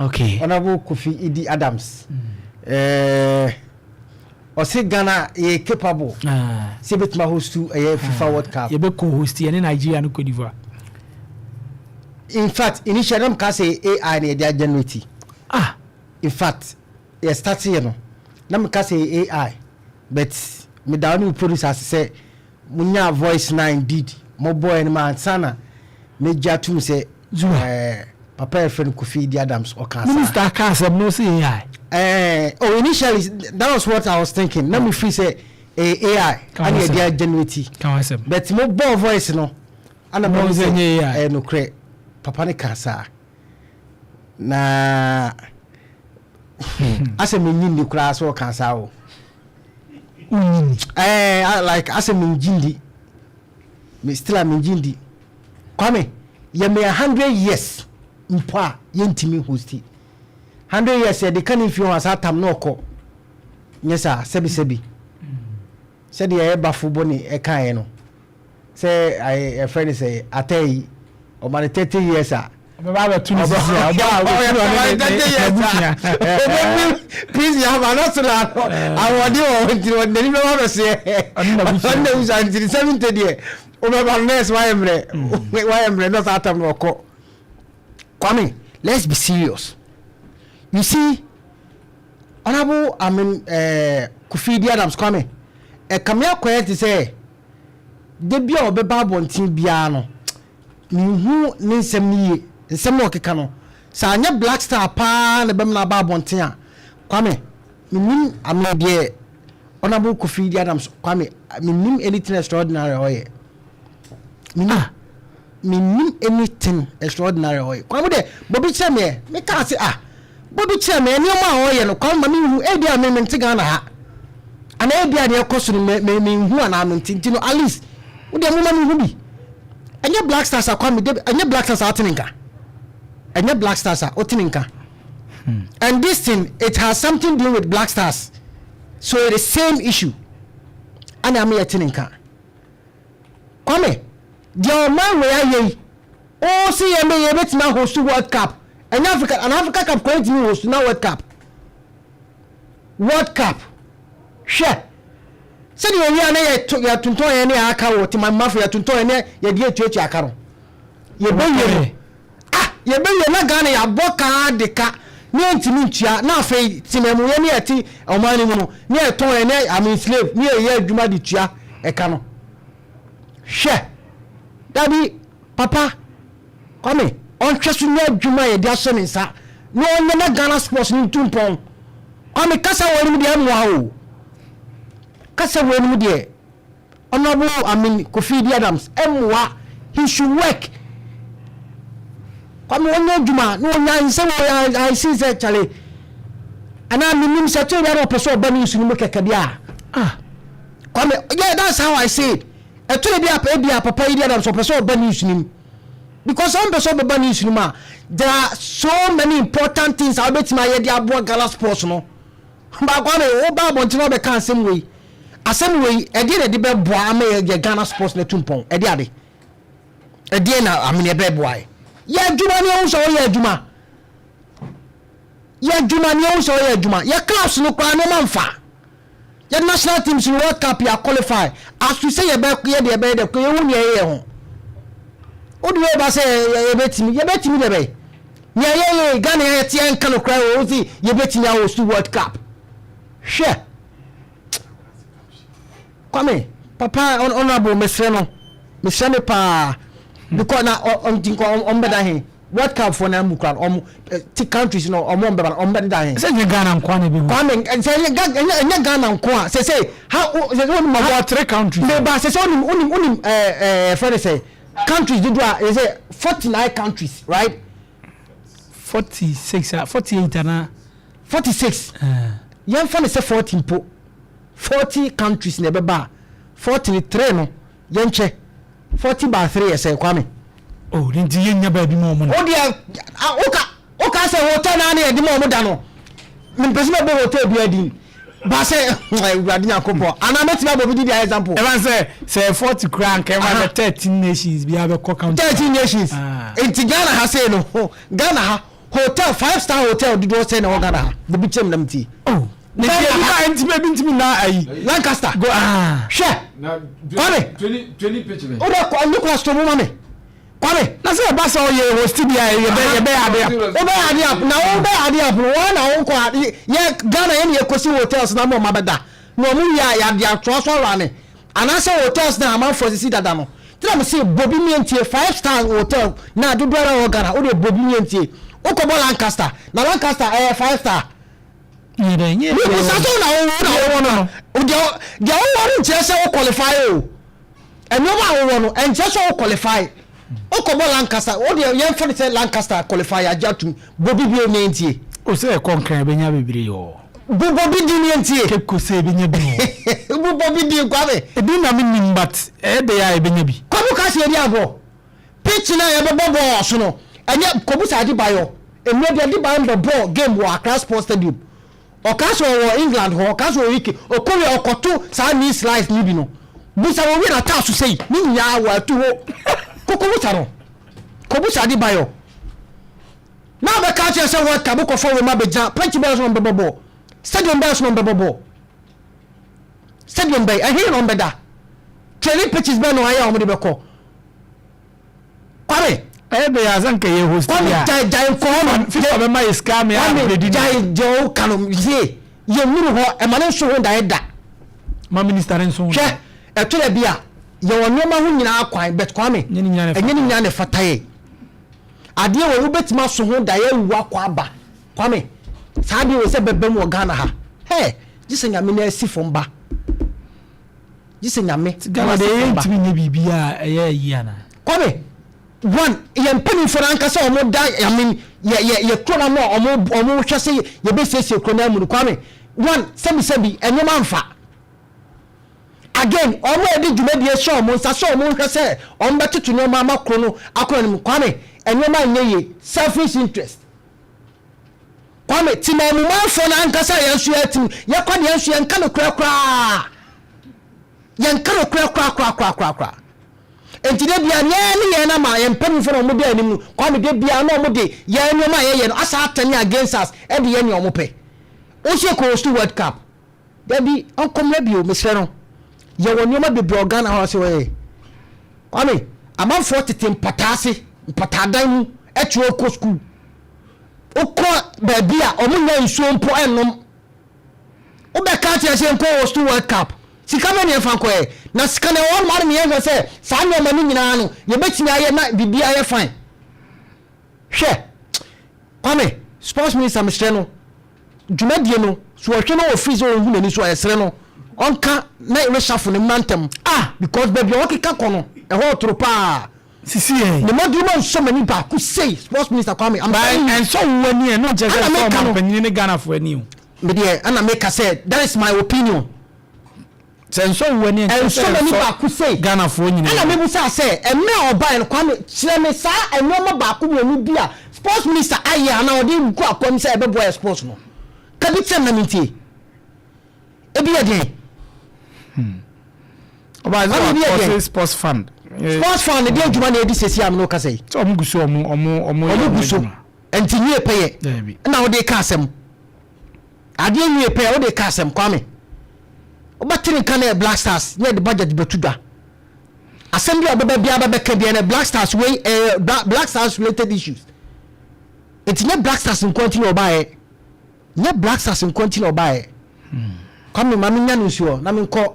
Okay. Honorable Kofi Idi Adams. Ose Ghana ye capable. Se betima host to a FIFA World Cup. Ye be co-host in Nigeria and Cote d'Ivoire. In fact, initially I'm can say AI ne dia generate. In fact, ye start here no. Na me can say AI, but me down producer say munya voice na indeed. Mo boy ni man sana me jatu say Zuba. Papa friend Kofi Idi Adams or cancer. Minister cancer no say AI. Initially that was what I was thinking. Let me free say AI and they generate. But mo boy voice no. And I'm saying AI no create papa ni cancer. Na ase me nyindi kura so cancer o. Like ase me nyindi. Me still am nyindi. Kwame ye me 100 years mpa yentimi hosti 100 years they can if you was atam no ko yes sir sebi said ye ba fubo ni e kan no say I friend say atay o man 30 years ah baba Tunisia please you have another I want you on the never say on the 70 there o baba nurse why emre not atam no ko Kwame, let's be serious. You see, Honorable, Kofi Idi Adams, Kwame, come here quiet to say, Debbie or Beba Bontin Biano, who needs some ye, and some more cano. Sanya Black Star Pan, the Bemla Babontia. Kwame, I mean, dear, Honorable Kofi Idi Adams, Kwame, I mean, anything extraordinary. Me anything extraordinary oil. Come there, Bobby Chame, me can't say Bobby Chame, and your man oil, come me who Edia me Tigana. And Edia near costume me who and I'm in Tintino, at least with the woman who be. And your black stars are coming, and your black stars are Tininka. And your black stars are Otininka. And this thing, it has something to do with black stars. So it's the same issue. And I'm here Tininka. Come the man where ye oh see ye me bet na host World Cup and Africa Cup going to host now World Cup share said you we na ye tunto ye ne aka wo ti man mafia tunto ye ne ye die tuachi aka no ye be ye na Ghana ya boka de ka ne ntimi ntua na afei timemu ye ne ati omani mu no ne eton ye ne I mean slave ne ye adwuma de tua e ka no share Daddy, Papa, come on trust you know Juma ye dia so nsa. No na Ghana sports ni tumpon. Come kasa wori mu dia mo Kasa wori mu dia. Honorable Kofi Idi Adams, emwa he should work. Come on Juma, no nya nsa I see say chale. Ana minim say to dia person ba ni sunu mo keke dia. Come yeah, that's how I say it. Papa Idi Adams so person ban news nim because some person ban news nim there are so many important things I bet my head abo Ghana sports no ba kwa me o ba bonti no be kan asem we e dey de be boa am ye Ghana sports na tumpon e dey na amene be boa ye adwuma ni o so ye adwuma ni o so ye adwuma ye class no kwa no manfa your national teams in World Cup ya qualify as you say you be the ko you won ye ho o do ba say ye betimi de be ye Ghana ye tie nka no cry o see ye betimi ya host World Cup share come papa honorable mesre pa because na on think on better he World Cup for na mukran ti countries no on better he say Ghana nko na be come say Ghana nko say how about 3 countries me ba say onim friend say countries do is say 49 countries right 46 48 and 46 yan fa say 14 po 40 countries na be ba 43 no yan che 40 by 3 say kwame oh nti yenya ba bi mo mo o dia oka say hotel na na di mo mo da no me person be hotel bi adin ba say urade nyakopo ana metima bo bi di example e ban say 40 crank e ban 13 nations bi abeko country 13 nations enti Ghana ha say no Ghana ha hotel 5-star hotel did what say na Ghana the bitchem nam ti oh ne ntimi na ayi Lancaster go share na 20 pitch me o da ko Nicholas to mama me kwame na say ba say oye host bia ye be ade o be ade up na o be ade up one na o ko ye Ghana ye kosi hotels na mo mabeda no mu ya de atro so rane anase hotels na amanfo sisi dada no tira me say bobi mientie 5-star hotel na do dora Ghana o de bobi mientie o ko Lancaster na Lancaster 5-star nye we sa so na o de o nche se o qualify o enyo ma wo no enche se o qualify o ko Lancaster o de ye for say Lancaster qualify ajatum bobi bi o mientie o say konkran be nya bebire yo bobi di mientie ke ko say be nya bi bobi di kwabe e bi na me nim but e de ya e be nya bi kwabu ka se ri abo pitch na ye bebo so no enye kobusa adi bayo enu de adi bayo bebo game wo Accra Sports Stadium o ka so wo England ho ka so wiki o kore okoto sa ni slice ni bi no busa wo wi na ta so sei ni nya wa tu ho kobusa no kobusa adi bayo na be ka che se wo ka bu ko fo we ma be ja punch be so bebo stadium be so bebo stadium be a here on beda training pitches be no aya o mo de be ko kware ebe ya zanka ye host ya jai ko no FIFA be ma scam ya predi jai jo kanu ye muru ho e mane so ho da eda ma minister nso hwe e to le bia ye wonyo ma ho nyina akwan bet kwame enye ni nyane fataye ade wo betima so ho da ye wu akwa aba kwame sa de wo se bebem wo Ghana ha he jise nyame na asifo mba jise nyame Ghana de ntimi nye bibia eye yi ana kwame one ye mpani for ankasa omo da I mean ye krona no omo hwese ye be sese krona mu kwame one sebi enyoma mfa again omo e di dwuma die so omo nsa so omo hwese omo betutu no ma krono akora ni kwame enyoma nyeye selfish interest kwame timamu manfo na ankasa ye nso atim ye kwade ye nso ye nka no kura ye nka no kura entide bia ne na ma ye mpem fo no mo de anim kwa me de bia no mo de ye nyoma ye no asa atani against us e de ye ne omo pe o se ko stu World Cup da bi onkom na bi o mesre no ye wo nyoma be bro Ghana ho se we kwa me amanfo tete mpatase mpatadan mu etuo ko school o ko ba bia omo nya nsuo mpo enom o be ka tie se nko stu World Cup sika me ne fa ko na sika ne won mare ne ye se sa ne ma ni nyina no ye betimi aye na bibia aye fine hwe kwame sports minister Mr. no dwumadie no so hwe no office o hu nani so ayesere no onka na e shafo ne mantem because baby o kika kono e ho tropa sisi e ne moduma so mani ba ku say sports minister kwame am and so wani e no je so ma panyin ne Ghana fo ani o me de ana make say that is my opinion senso wani and so many ba ku say Ghana fo nyina ana me bu say emme oba en kwame kire me sa enoma ba ku wonu bia sports minister aya na odi ku akom say be boy sports no ka bi tem na mintie e bi ade oba zo sports fund de adwuma na edi sesi am no ka say so omuguso omo guso enti nie peye na odi ka asem ade nie peye odi ka asem kwame obatiri kan e Black Stars ye the budget betuda assembly obebe bia bebe bia na Black Stars wey Black Stars related issues it nye Black Stars in continue obae nye Black Stars in continue obae come mama nya nsuo na me nko